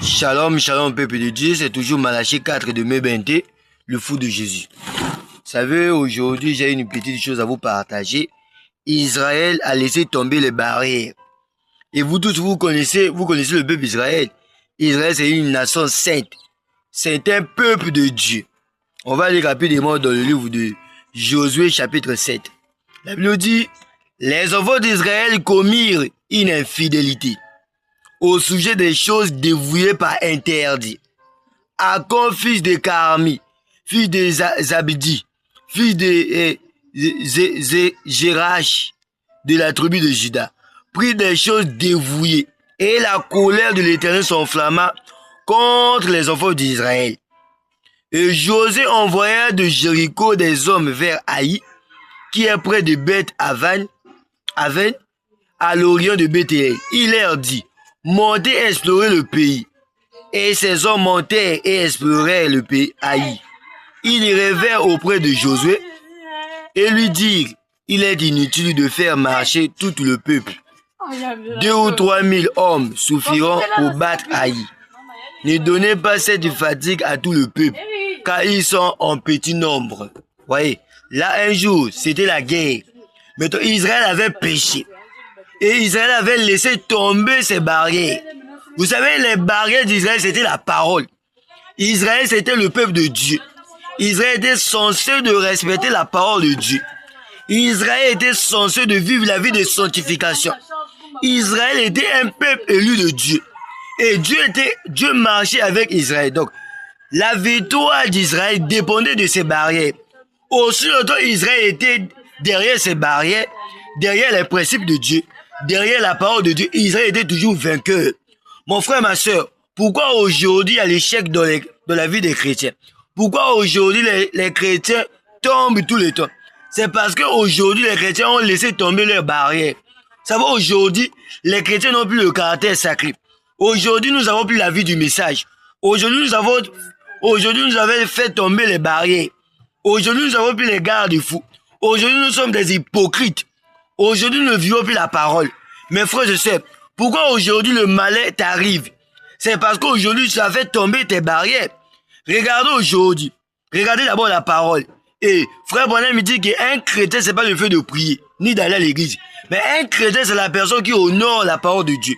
Shalom, shalom, peuple de Dieu, c'est toujours Malachie 4 de Mébente, le fou de Jésus. Vous savez, aujourd'hui, j'ai une petite chose à vous partager. Israël a laissé tomber les barrières. Et vous tous, vous connaissez le peuple Israël. Israël, c'est une nation sainte. C'est un peuple de Dieu. On va lire rapidement dans le livre de Josué, chapitre 7. La Bible dit, les enfants d'Israël commirent une infidélité au sujet des choses dévouées par interdit. Akon, fils de Carmi, fils de Zabdi, fils de Gérach, de la tribu de Juda, prit des choses dévouées, et la colère de l'Éternel s'enflamma contre les enfants d'Israël. Et José envoya de Jéricho des hommes vers Haï, qui est près de Beth-Aven, à l'orient de Bethléem. Il leur dit, montez explorer le pays. Et ces hommes montèrent et explorèrent le pays Haï. Ils rêvèrent auprès de Josué et lui dirent, il est inutile de faire marcher tout le peuple. 2 ou 3 000 hommes suffiront pour battre Haï. Ne donnez pas cette fatigue à tout le peuple, car ils sont en petit nombre. Voyez, là un jour, c'était la guerre. Maintenant, Israël avait péché. Et Israël avait laissé tomber ses barrières. Vous savez, les barrières d'Israël, c'était la parole. Israël, c'était le peuple de Dieu. Israël était censé de respecter la parole de Dieu. Israël était censé de vivre la vie de sanctification. Israël était un peuple élu de Dieu. Et Dieu marchait avec Israël. Donc, la victoire d'Israël dépendait de ses barrières. Aussi longtemps, Israël était derrière ses barrières, derrière les principes de Dieu, derrière la parole de Dieu, Israël était toujours vainqueur. Mon frère, ma soeur, pourquoi aujourd'hui il y a l'échec dans la vie des chrétiens? Pourquoi aujourd'hui les chrétiens tombent tout le temps? C'est parce qu'aujourd'hui les chrétiens ont laissé tomber leurs barrières. Ça va, aujourd'hui, les chrétiens n'ont plus le caractère sacré. Aujourd'hui, nous avons plus la vie du message. Aujourd'hui, nous avons fait tomber les barrières. Aujourd'hui, nous avons plus les garde-fous. Aujourd'hui, nous sommes des hypocrites. Aujourd'hui, nous ne vivons plus la parole. Mes frères et sœurs, pourquoi aujourd'hui le malheur t'arrive? C'est parce qu'aujourd'hui, tu as fait tomber tes barrières. Regardez aujourd'hui. Regardez d'abord la parole. Et frère Branham me dit qu'un chrétien, c'est pas le fait de prier, ni d'aller à l'église. Mais un chrétien, c'est la personne qui honore la parole de Dieu.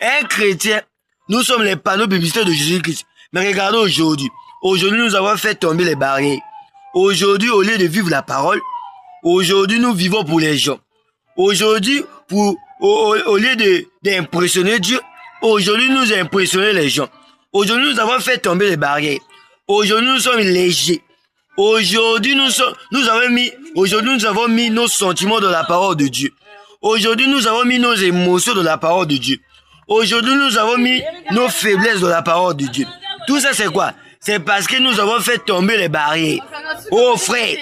Un chrétien, nous sommes les panneaux publicitaires de Jésus-Christ. Mais regardez aujourd'hui. Aujourd'hui, nous avons fait tomber les barrières. Aujourd'hui, au lieu de vivre la parole, aujourd'hui, nous vivons pour les gens. Aujourd'hui, au lieu d'impressionner Dieu, aujourd'hui, nous impressionnons les gens. Aujourd'hui, nous avons fait tomber les barrières. Aujourd'hui, nous sommes légers. Aujourd'hui, nous avons mis nos sentiments dans la parole de Dieu. Aujourd'hui, nous avons mis nos émotions dans la parole de Dieu. Aujourd'hui, nous avons mis nos faiblesses dans la parole de Dieu. Tout ça, c'est quoi? C'est parce que nous avons fait tomber les barrières. Oh frères,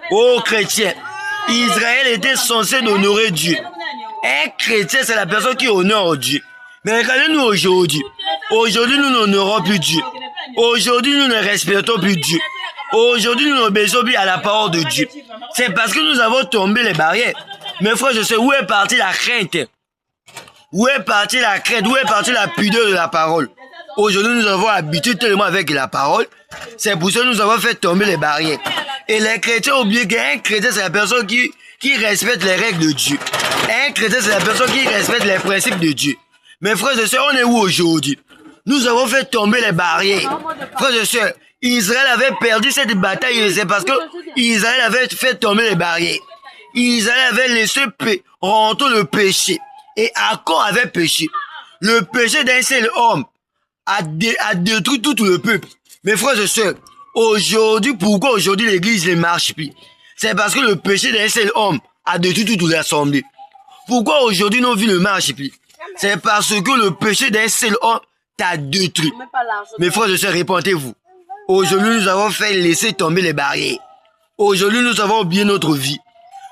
oh chrétiens, Israël était censé honorer Dieu. Un chrétien, c'est la personne qui honore Dieu. Mais regardez-nous aujourd'hui. Aujourd'hui, nous n'honorons plus Dieu. Aujourd'hui, nous ne respectons plus Dieu. Aujourd'hui, nous n'obéissons plus à la parole de Dieu. C'est parce que nous avons tombé les barrières. Mes frères, je sais où est partie la crainte. Où est partie la crainte? Où est partie la pudeur de la parole? Aujourd'hui, nous avons habitué tellement avec la parole. C'est pour ça que nous avons fait tomber les barrières. Et les chrétiens oublient qu'un chrétien, c'est la personne qui respecte les règles de Dieu. Un chrétien, c'est la personne qui respecte les principes de Dieu. Mes frères et sœurs, on est où aujourd'hui? Nous avons fait tomber les barrières. Frères et sœurs, Israël avait perdu cette bataille, c'est parce que Israël avait fait tomber les barrières. Israël avait laissé rentrer le péché. Et Akon avait péché. Le péché d'un seul homme a détruit tout le peuple. Mes frères et sœurs, aujourd'hui, pourquoi aujourd'hui l'église ne marche plus? C'est parce que le péché d'un seul homme a détruit toute l'assemblée. Pourquoi aujourd'hui nos vies ne marchent plus? C'est parce que le péché d'un seul homme t'a détruit. Mes frères et sœurs, répondez-vous. Aujourd'hui, nous avons fait laisser tomber les barrières. Aujourd'hui, nous avons oublié notre vie.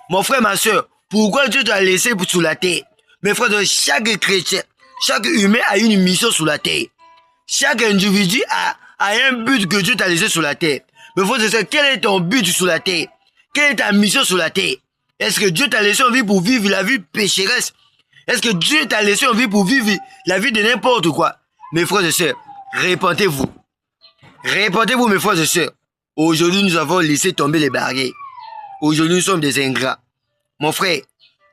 Mon frère, ma sœur, pourquoi Dieu t'a laissé sur la terre? Mes frères, chaque chrétien, chaque humain a une mission sur la terre. Chaque individu a un but que Dieu t'a laissé sur la terre. Mes frères et sœurs, quel est ton but sur la terre? Quelle est ta mission sur la terre? Est-ce que Dieu t'a laissé en vie pour vivre la vie pécheresse? Est-ce que Dieu t'a laissé en vie pour vivre la vie de n'importe quoi? Mes frères et sœurs, Répentez-vous. Répentez-vous, mes frères et sœurs. Aujourd'hui, nous avons laissé tomber les barrières. Aujourd'hui, nous sommes des ingrats. Mon frère,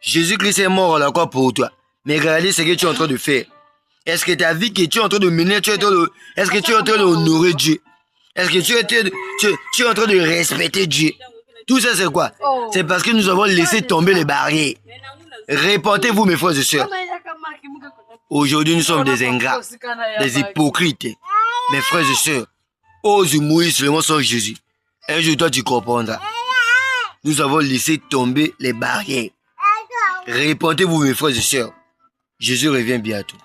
Jésus-Christ est mort à la croix pour toi. Mais regardez ce que tu es en train de faire. Est-ce que ta vie que tu es en train de mener, est-ce que tu es en train d'honorer Dieu? Est-ce que tu es en train de respecter Dieu? Tout ça, c'est quoi? C'est parce que nous avons laissé tomber les barrières. Répentez-vous, mes frères et sœurs. Aujourd'hui, nous sommes des ingrats, des hypocrites. Mes frères et sœurs, ose mourir seulement sans Jésus. Un jour, toi, tu comprendras. Nous avons laissé tomber les barrières. Répentez-vous, mes frères et sœurs. Jésus revient bientôt.